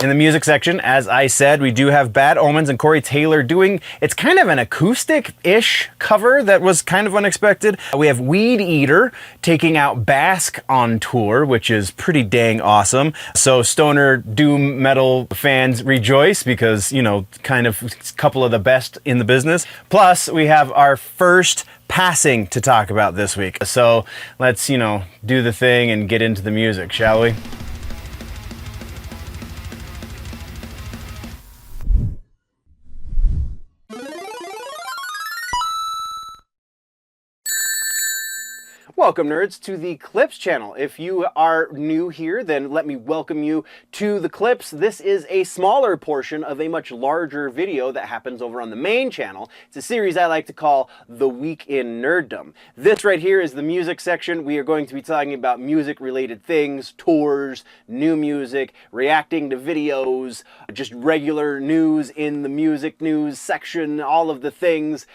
In the music section, as I said, we do have Bad Omens and Corey Taylor doing, it's kind of an acoustic-ish cover that was kind of unexpected. We have Weedeater taking out BASK on tour, which is pretty dang awesome. So stoner doom metal fans rejoice because, you know, kind of a couple of the best in the business. Plus, we have our first passing to talk about this week. So let's, you know, do the thing and get into the music, shall we? Welcome, nerds, to the Clips channel. If you are new here, then let me welcome you to the Clips. This is a smaller portion of a much larger video that happens over on the main channel. It's a series I like to call The Week in Nerddom. This right here is the music section. We are going to be talking about music-related things, tours, new music, reacting to videos, just regular news in the music news section, all of the things.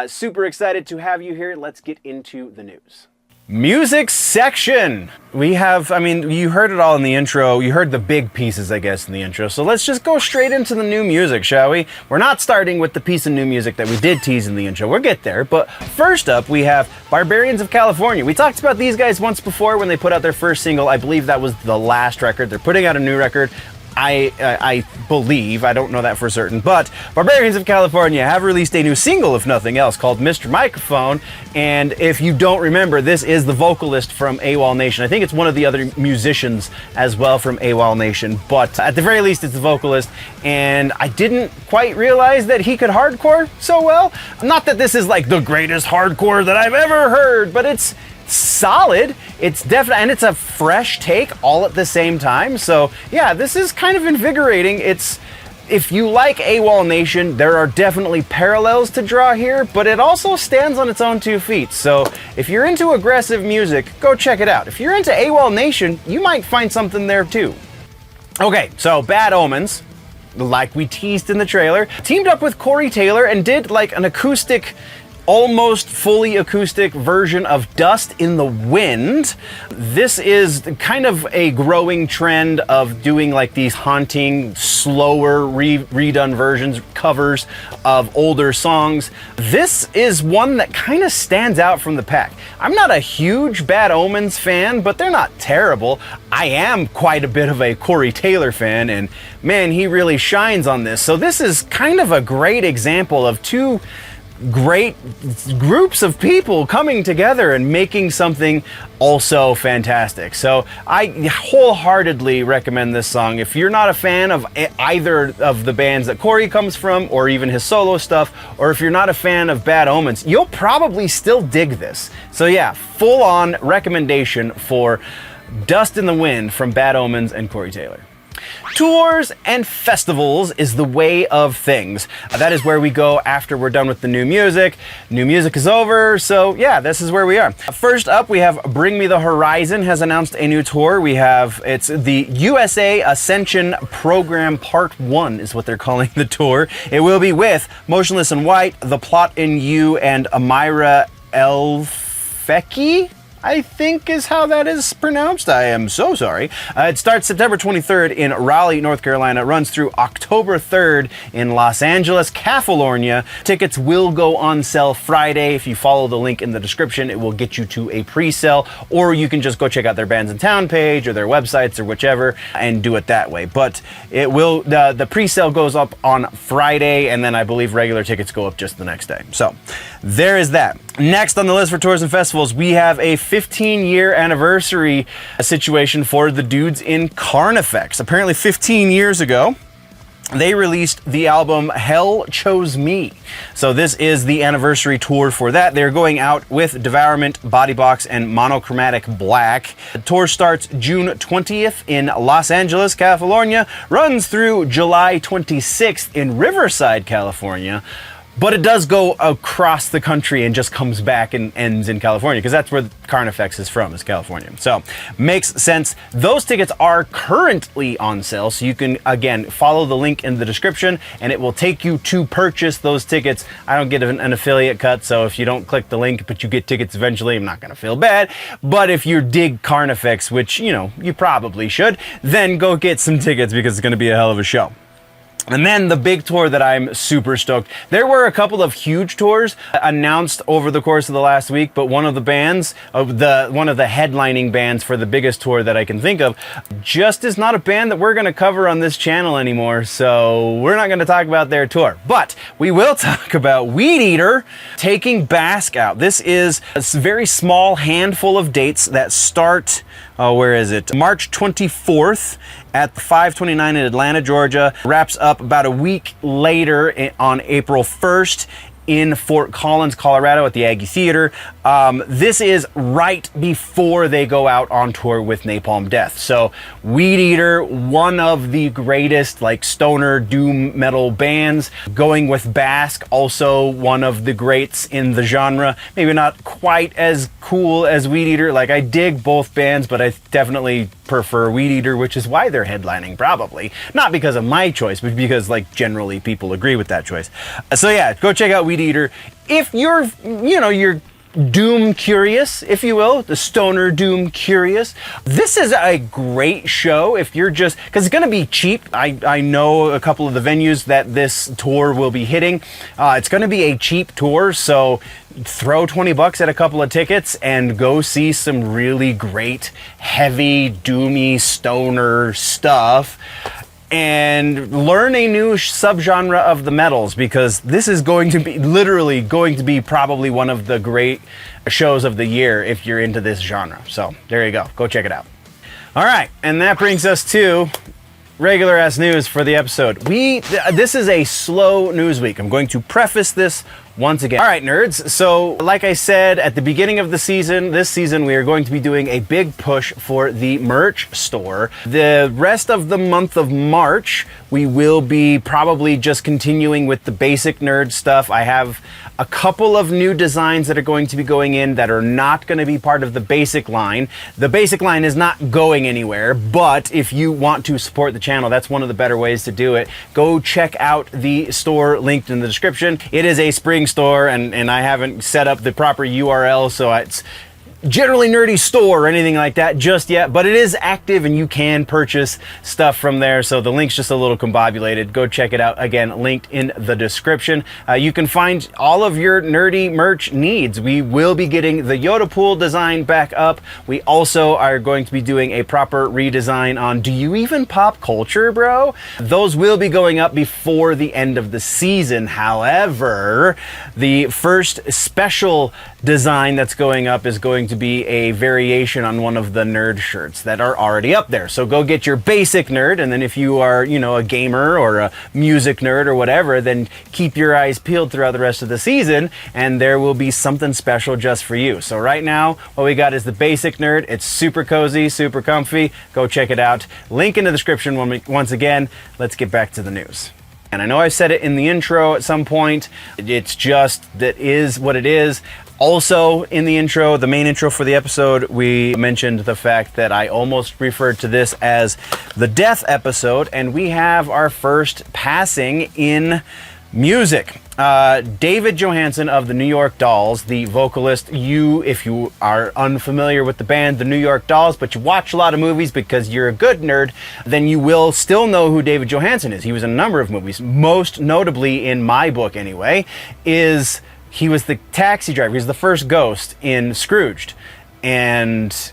Super excited to have you here. Let's get into the news. Music section. We have, I mean, you heard it all in the intro. You heard the big pieces, I guess, in the intro. So let's just go straight into the new music, shall we? We're not starting with the piece of new music that we did tease in the intro. We'll get there. But first up, we have Barbarians of California. We talked about these guys once before when they put out their first single. I believe that was the last record. They're putting out a new record. I believe, I don't know that for certain, but Barbarians of California have released a new single, if nothing else, called Mr. Microphone, and if you don't remember, this is the vocalist from AWOL Nation. I think it's one of the other musicians as well from AWOL Nation, but at the very least it's the vocalist, and I didn't quite realize that he could hardcore so well. Not that this is like the greatest hardcore that I've ever heard, but it's solid. It's definitely, and it's a fresh take all at the same time. So yeah, this is kind of invigorating. It's, if you like AWOL Nation, there are definitely parallels to draw here, but it also stands on its own 2 feet. So if you're into aggressive music, go check it out. If you're into AWOL Nation, you might find something there too. Okay, so Bad Omens, like we teased in the trailer, teamed up with Corey Taylor and did like an acoustic, almost fully acoustic version of Dust in the Wind. This is kind of a growing trend of doing like these haunting, slower, redone versions, covers of older songs. This is one that kind of stands out from the pack. I'm not a huge Bad Omens fan, but they're not terrible. I am quite a bit of a Corey Taylor fan, and man, he really shines on this. So this is kind of a great example of two great groups of people coming together and making something also fantastic. So I wholeheartedly recommend this song. If you're not a fan of either of the bands that Corey comes from, or even his solo stuff, or if you're not a fan of Bad Omens, you'll probably still dig this. So yeah, full on recommendation for Dust in the Wind from Bad Omens and Corey Taylor. Tours and festivals is the way of things. That is where we go after we're done with the new music. New music is over, so yeah, this is where we are. First up, we have Bring Me the Horizon has announced a new tour. We have, it's the USA Ascension Program Part 1 is what they're calling the tour. It will be with Motionless in White, The Plot in You, and Amira Elfeky, I think is how that is pronounced. I am so sorry. It starts September 23rd in Raleigh, North Carolina. It runs through October 3rd in Los Angeles, California. Tickets will go on sale Friday. If you follow the link in the description, it will get you to a pre-sale, or you can just go check out their Bands in Town page or their websites or whichever and do it that way. But it will, the pre-sale goes up on Friday, and then I believe regular tickets go up just the next day. So there is that. Next on the list for tours and festivals, we have a 15-year anniversary situation for the dudes in Carnifex. Apparently 15 years ago, they released the album Hell Chose Me. So this is the anniversary tour for that. They're going out with Devourment, Bodybox, and Monochromatic Black. The tour starts June 20th in Los Angeles, California, runs through July 26th in Riverside, California. But it does go across the country and just comes back and ends in California, because that's where Carnifex is from, is California. So makes sense. Those tickets are currently on sale, so you can, again, follow the link in the description and it will take you to purchase those tickets. I don't get an affiliate cut, so if you don't click the link but you get tickets eventually, I'm not gonna feel bad. But if you dig Carnifex, which, you know, you probably should, then go get some tickets, because it's gonna be a hell of a show. And then the big tour that I'm super stoked. There were a couple of huge tours announced over the course of the last week, but one of the bands, one of the headlining bands for the biggest tour that I can think of, just is not a band that we're gonna cover on this channel anymore, so we're not gonna talk about their tour. But we will talk about Weedeater taking BASK out. This is a very small handful of dates that start, where is it? March 24th at the 529 in Atlanta, Georgia. Wraps up about a week later on April 1st in Fort Collins, Colorado at the Aggie Theatre. This is right before they go out on tour with Napalm Death. So Weedeater, one of the greatest like stoner doom metal bands, going with BASK, also one of the greats in the genre. Maybe not quite as cool as Weedeater. Like, I dig both bands, but I definitely prefer Weedeater, which is why they're headlining, probably. Not because of my choice, but because like generally people agree with that choice. So yeah, go check out Weedeater. If you're, you know, you're doom curious, if you will, the stoner doom curious, this is a great show if you're just, because it's going to be cheap. I know a couple of the venues that this tour will be hitting. It's going to be a cheap tour, so throw 20 bucks at a couple of tickets and go see some really great, heavy, doomy, stoner stuff. And learn a new subgenre of the metals, because this is going to be literally going to be probably one of the great shows of the year if you're into this genre. So there you go. Go check it out. All right. And that brings us to regular ass news for the episode. This is a slow news week. I'm going to preface this once again. All right, nerds. So like I said at the beginning of the season, this season we are going to be doing a big push for the merch store. The rest of the month of March, we will be probably just continuing with the basic nerd stuff. I have a couple of new designs that are going to be going in that are not going to be part of the basic line. The basic line is not going anywhere, but if you want to support the channel, that's one of the better ways to do it. Go check out the store linked in the description. It is a spring store, and I haven't set up the proper URL, so it's generally nerdy store or anything like that just yet, but it is active and you can purchase stuff from there. So the link's just a little combobulated. Go check it out. Again, linked in the description. You can find all of your nerdy merch needs. We will be getting the Yoda pool design back up. We also are going to be doing a proper redesign on Do You Even Pop Culture, bro? Those will be going up before the end of the season. However, the first special design that's going up is going to be a variation on one of the nerd shirts that are already up there. So go get your basic nerd, and then if you are, you know, a gamer or a music nerd or whatever, then keep your eyes peeled throughout the rest of the season, and there will be something special just for you. So right now, what we got is the basic nerd. It's super cozy, super comfy. Go check it out. Link in the description once again. Let's get back to the news. And I know I said it in the intro at some point. It's just, that is what it is. Also, in the intro, the main intro for the episode, we mentioned the fact that I almost referred to this as the death episode, and we have our first passing in music. David Johansen of the New York Dolls, the vocalist. If you are unfamiliar with the band, the New York Dolls, but you watch a lot of movies because you're a good nerd, then you will still know who David Johansen is. He was in a number of movies, most notably in my book anyway, he was the taxi driver. He's the first ghost in Scrooged. And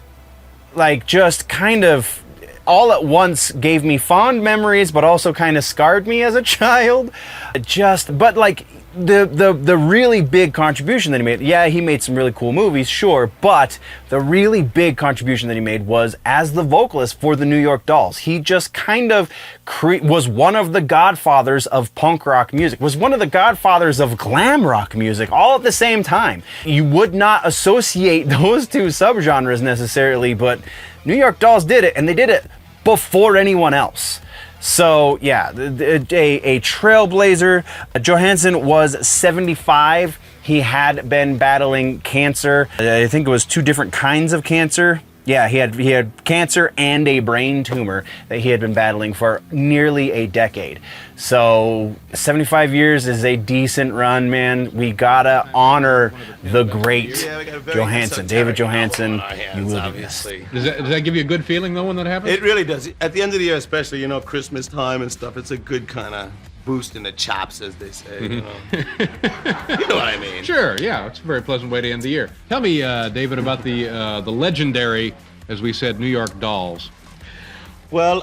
like just kind of all at once gave me fond memories, but also kind of scarred me as a child. But like the really big contribution that he made, yeah, he made some really cool movies, sure, but the really big contribution that he made was as the vocalist for the New York Dolls. He just kind of was one of the godfathers of punk rock music, was one of the godfathers of glam rock music, all at the same time. You would not associate those two subgenres necessarily, but New York Dolls did it, and they did it before anyone else. So yeah, a trailblazer. Johansen was 75. He had been battling cancer. I think it was 2 different kinds of cancer. Yeah, he had cancer and a brain tumor that he had been battling for nearly a decade. So 75 years is a decent run, man. We gotta honor the great Johansen, David Johansen. You will be missed. Does that give you a good feeling though when that happens? It really does. At the end of the year, especially, you know, Christmas time and stuff, it's a good kind of boost in the chops, as they say. You know, you know what I mean? Sure. Yeah, it's a very pleasant way to end the year. Tell me, David, about the legendary, as we said, New York Dolls. Well,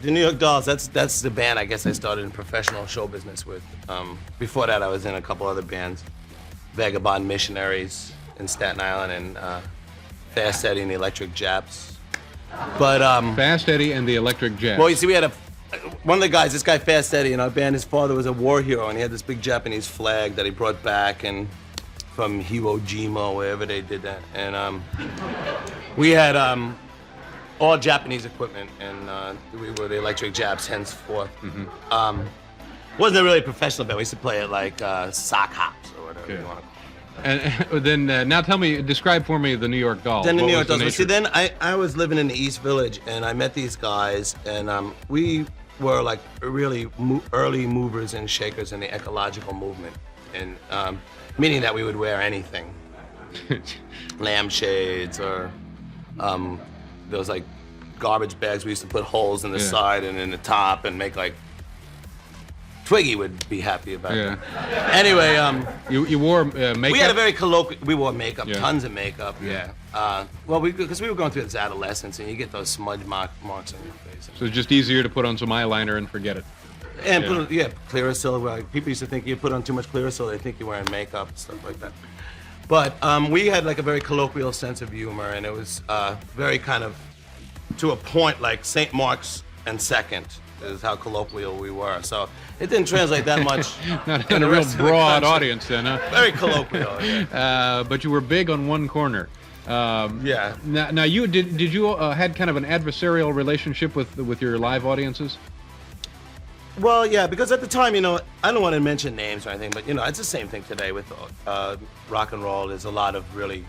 the New York Dolls. That's the band I guess I started in professional show business with. Before that, I was in a couple other bands, Vagabond Missionaries in Staten Island and Fast Eddie and the Electric Japs. But Fast Eddie and the Electric Japs. well, you see, we had one of the guys, this guy Fast Eddie in our band, his father was a war hero, and he had this big Japanese flag that he brought back and from Iwo Jima, wherever they did that. And we had all Japanese equipment, and we were the Electric Japs henceforth. Wasn't really a professional band. We used to play at like sock hops or whatever you want to call it. And then now tell me, describe for me the New York Dolls. Then the What New was York Dolls. nature? See, then I was living in the East Village, and I met these guys, and we were like really early movers and shakers in the ecological movement, and meaning that we would wear anything, lampshades or those like garbage bags we used to put holes in the side and in the top and make like. Twiggy would be happy about that. Anyway, you wore makeup? we had a very colloquial. We wore makeup, tons of makeup. Well, because we were going through this adolescence, and you get those smudge marks on your face. So it's just easier to put on some eyeliner and forget it. And Clearasil. Well, people used to think you put on too much Clearasil, they think you're wearing makeup and stuff like that. But we had like a very colloquial sense of humor, and it was very kind of to a point like St. Mark's and Second is how colloquial we were. So it didn't translate that much. Not in a real broad audience then, huh? Very colloquial. But you were big on one corner. Now you did you had kind of an adversarial relationship with your live audiences? Well, yeah, because at the time, you know, I don't want to mention names or anything, but you know, it's the same thing today with rock and roll. There's a lot of really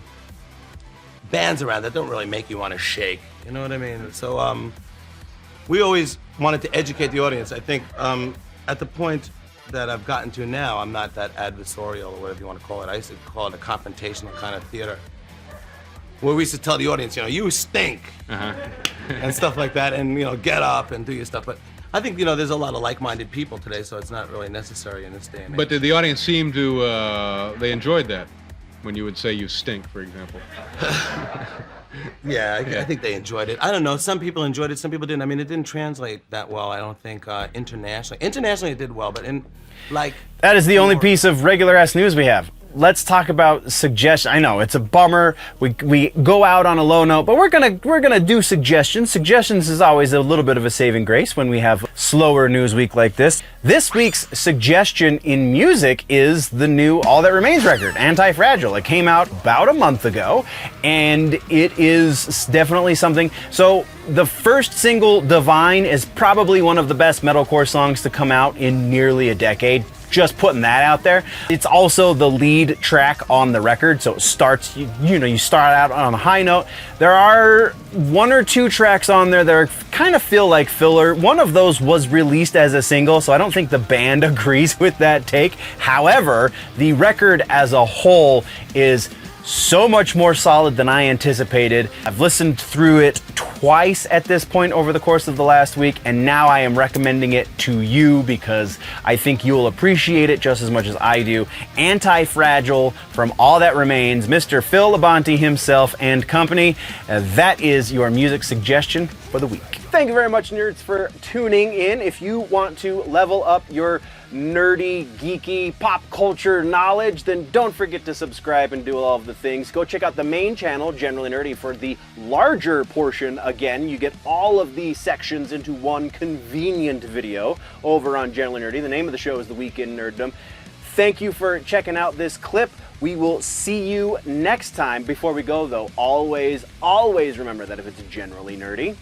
bands around that don't really make you want to shake. You know what I mean? So we always wanted to educate the audience. I think at the point that I've gotten to now, I'm not that adversarial or whatever you want to call it. I used to call it a confrontational kind of theater, where we used to tell the audience, you know, you stink, and stuff like that, and you know, get up and do your stuff. But I think, you know, there's a lot of like-minded people today, so it's not really necessary in this day and age. But did the audience seem to they enjoyed that when you would say you stink, for example? I think they enjoyed it. I don't know. Some people enjoyed it. Some people didn't. I mean, it didn't translate that well. I don't think internationally. Internationally, it did well, but in like that is the only piece of regular ass news we have. Let's talk about suggestions. I know it's a bummer. We go out on a low note, but we're gonna do suggestions. Suggestions is always a little bit of a saving grace when we have slower news week like this. This week's suggestion in music is the new All That Remains record, Anti-Fragile. It came out about a month ago, and it is definitely something. So the first single, Divine, is probably one of the best metalcore songs to come out in nearly a decade. Just putting that out there. It's also the lead track on the record, so it starts, you start out on a high note. There are 1 or 2 tracks on there that kind of feel like filler. One of those was released as a single, so I don't think the band agrees with that take. However, the record as a whole is so much more solid than I anticipated. I've listened through it twice at this point over the course of the last week, and now I am recommending it to you because I think you will appreciate it just as much as I do. Anti-Fragile from All That Remains, Mr. Phil Labonte himself and company. That is your music suggestion for the week. Thank you very much, nerds, for tuning in. If you want to level up your nerdy, geeky, pop culture knowledge, then don't forget to subscribe and do all of the things. Go check out the main channel, Generally Nerdy, for the larger portion. Again, you get all of the sections into one convenient video over on Generally Nerdy. The name of the show is The Week in Nerddom. Thank you for checking out this clip. We will see you next time. Before we go, though, always remember that if it's generally nerdy,